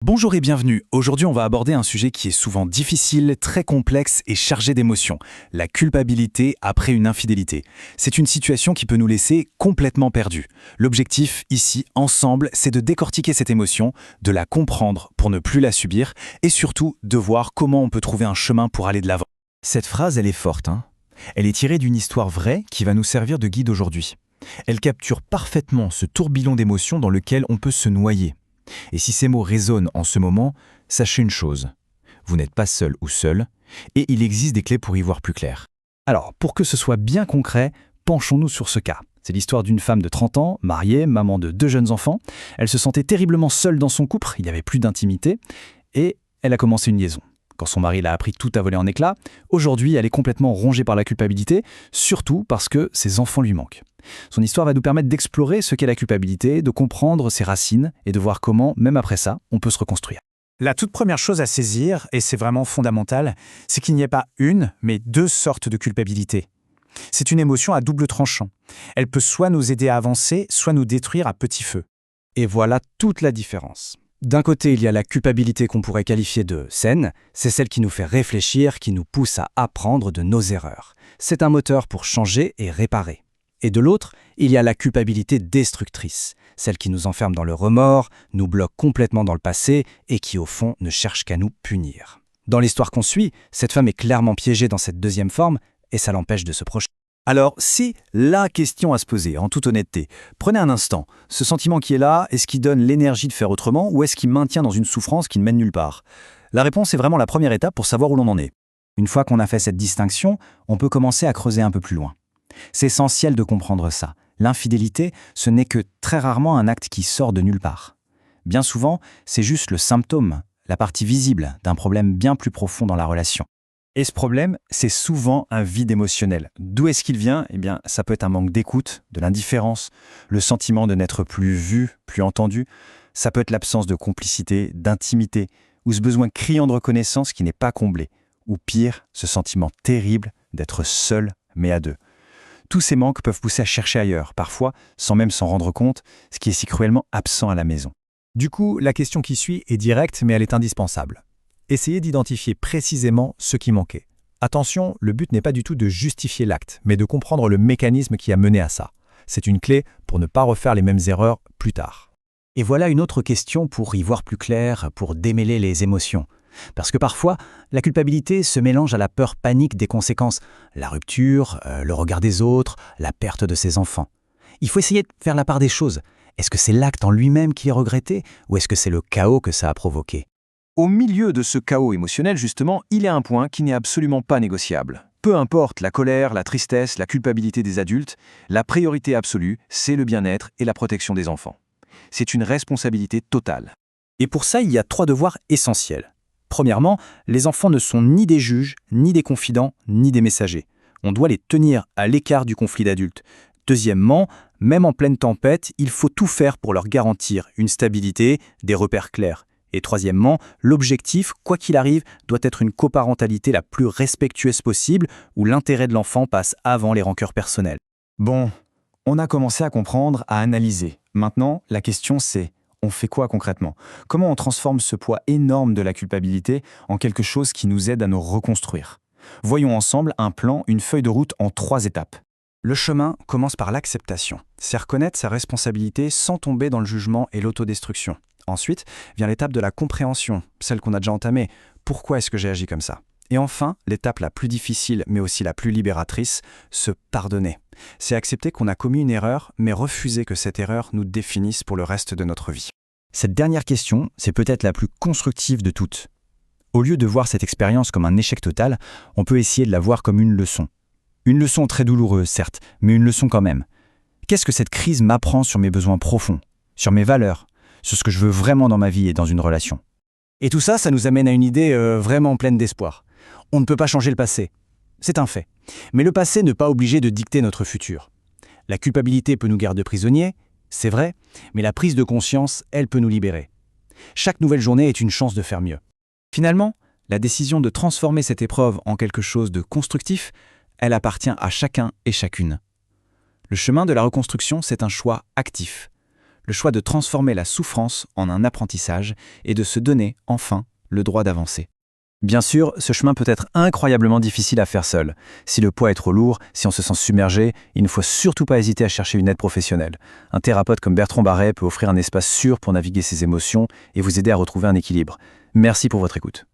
Bonjour et bienvenue. Aujourd'hui, on va aborder un sujet qui est souvent difficile, très complexe et chargé d'émotions. La culpabilité après une infidélité. C'est une situation qui peut nous laisser complètement perdus. L'objectif, ici, ensemble, c'est de décortiquer cette émotion, de la comprendre pour ne plus la subir et surtout de voir comment on peut trouver un chemin pour aller de l'avant. Cette phrase, elle est forte, hein. Elle est tirée d'une histoire vraie qui va nous servir de guide aujourd'hui. Elle capture parfaitement ce tourbillon d'émotions dans lequel on peut se noyer. Et si ces mots résonnent en ce moment, sachez une chose. Vous n'êtes pas seul ou seule, et il existe des clés pour y voir plus clair. Alors, pour que ce soit bien concret, penchons-nous sur ce cas. C'est l'histoire d'une femme de 30 ans, mariée, maman de 2 jeunes enfants. Elle se sentait terriblement seule dans son couple, il n'y avait plus d'intimité, et elle a commencé une liaison. Quand son mari l'a appris, tout a volé en éclats. Aujourd'hui, elle est complètement rongée par la culpabilité, surtout parce que ses enfants lui manquent. Son histoire va nous permettre d'explorer ce qu'est la culpabilité, de comprendre ses racines et de voir comment, même après ça, on peut se reconstruire. La toute première chose à saisir, et c'est vraiment fondamental, c'est qu'il n'y a pas une, mais 2 sortes de culpabilité. C'est une émotion à double tranchant. Elle peut soit nous aider à avancer, soit nous détruire à petit feu. Et voilà toute la différence. D'un côté, il y a la culpabilité qu'on pourrait qualifier de saine, c'est celle qui nous fait réfléchir, qui nous pousse à apprendre de nos erreurs. C'est un moteur pour changer et réparer. Et de l'autre, il y a la culpabilité destructrice, celle qui nous enferme dans le remords, nous bloque complètement dans le passé et qui, au fond, ne cherche qu'à nous punir. Dans l'histoire qu'on suit, cette femme est clairement piégée dans cette deuxième forme et ça l'empêche de se projeter. Alors, c'est la question à se poser, en toute honnêteté. Prenez un instant. Ce sentiment qui est là, est-ce qu'il donne l'énergie de faire autrement ou est-ce qu'il maintient dans une souffrance qui ne mène nulle part? La réponse est vraiment la première étape pour savoir où l'on en est. Une fois qu'on a fait cette distinction, on peut commencer à creuser un peu plus loin. C'est essentiel de comprendre ça. L'infidélité, ce n'est que très rarement un acte qui sort de nulle part. Bien souvent, c'est juste le symptôme, la partie visible d'un problème bien plus profond dans la relation. Et ce problème, c'est souvent un vide émotionnel. D'où est-ce qu'il vient? Eh bien, ça peut être un manque d'écoute, de l'indifférence, le sentiment de n'être plus vu, plus entendu. Ça peut être l'absence de complicité, d'intimité, ou ce besoin criant de reconnaissance qui n'est pas comblé. Ou pire, ce sentiment terrible d'être seul, mais à deux. Tous ces manques peuvent pousser à chercher ailleurs, parfois sans même s'en rendre compte, ce qui est si cruellement absent à la maison. Du coup, la question qui suit est directe, mais elle est indispensable. Essayez d'identifier précisément ce qui manquait. Attention, le but n'est pas du tout de justifier l'acte, mais de comprendre le mécanisme qui a mené à ça. C'est une clé pour ne pas refaire les mêmes erreurs plus tard. Et voilà une autre question pour y voir plus clair, pour démêler les émotions. Parce que parfois, la culpabilité se mélange à la peur panique des conséquences. La rupture, le regard des autres, la perte de ses enfants. Il faut essayer de faire la part des choses. Est-ce que c'est l'acte en lui-même qui est regretté ou est-ce que c'est le chaos que ça a provoqué? Au milieu de ce chaos émotionnel, justement, il y a un point qui n'est absolument pas négociable. Peu importe la colère, la tristesse, la culpabilité des adultes, la priorité absolue, c'est le bien-être et la protection des enfants. C'est une responsabilité totale. Et pour ça, il y a 3 devoirs essentiels. Premièrement, les enfants ne sont ni des juges, ni des confidents, ni des messagers. On doit les tenir à l'écart du conflit d'adultes. Deuxièmement, même en pleine tempête, il faut tout faire pour leur garantir une stabilité, des repères clairs. Et troisièmement, l'objectif, quoi qu'il arrive, doit être une coparentalité la plus respectueuse possible, où l'intérêt de l'enfant passe avant les rancœurs personnelles. Bon, on a commencé à comprendre, à analyser. Maintenant, la question c'est, on fait quoi concrètement? Comment on transforme ce poids énorme de la culpabilité en quelque chose qui nous aide à nous reconstruire? Voyons ensemble un plan, une feuille de route en 3 étapes. Le chemin commence par l'acceptation. C'est reconnaître sa responsabilité sans tomber dans le jugement et l'autodestruction. Ensuite vient l'étape de la compréhension, celle qu'on a déjà entamée. Pourquoi est-ce que j'ai agi comme ça? Et enfin, l'étape la plus difficile, mais aussi la plus libératrice, se pardonner. C'est accepter qu'on a commis une erreur, mais refuser que cette erreur nous définisse pour le reste de notre vie. Cette dernière question, c'est peut-être la plus constructive de toutes. Au lieu de voir cette expérience comme un échec total, on peut essayer de la voir comme une leçon. Une leçon très douloureuse, certes, mais une leçon quand même. Qu'est-ce que cette crise m'apprend sur mes besoins profonds, sur mes valeurs, sur ce que je veux vraiment dans ma vie et dans une relation? Et tout ça, ça nous amène à une idée vraiment pleine d'espoir. On ne peut pas changer le passé. C'est un fait. Mais le passé n'est pas obligé de dicter notre futur. La culpabilité peut nous garder prisonniers, c'est vrai, mais la prise de conscience, elle peut nous libérer. Chaque nouvelle journée est une chance de faire mieux. Finalement, la décision de transformer cette épreuve en quelque chose de constructif, elle appartient à chacun et chacune. Le chemin de la reconstruction, c'est un choix actif. le choix de transformer la souffrance en un apprentissage et de se donner, enfin, le droit d'avancer. Bien sûr, ce chemin peut être incroyablement difficile à faire seul. Si le poids est trop lourd, si on se sent submergé, il ne faut surtout pas hésiter à chercher une aide professionnelle. Un thérapeute comme Bertrand Barret peut offrir un espace sûr pour naviguer ses émotions et vous aider à retrouver un équilibre. Merci pour votre écoute.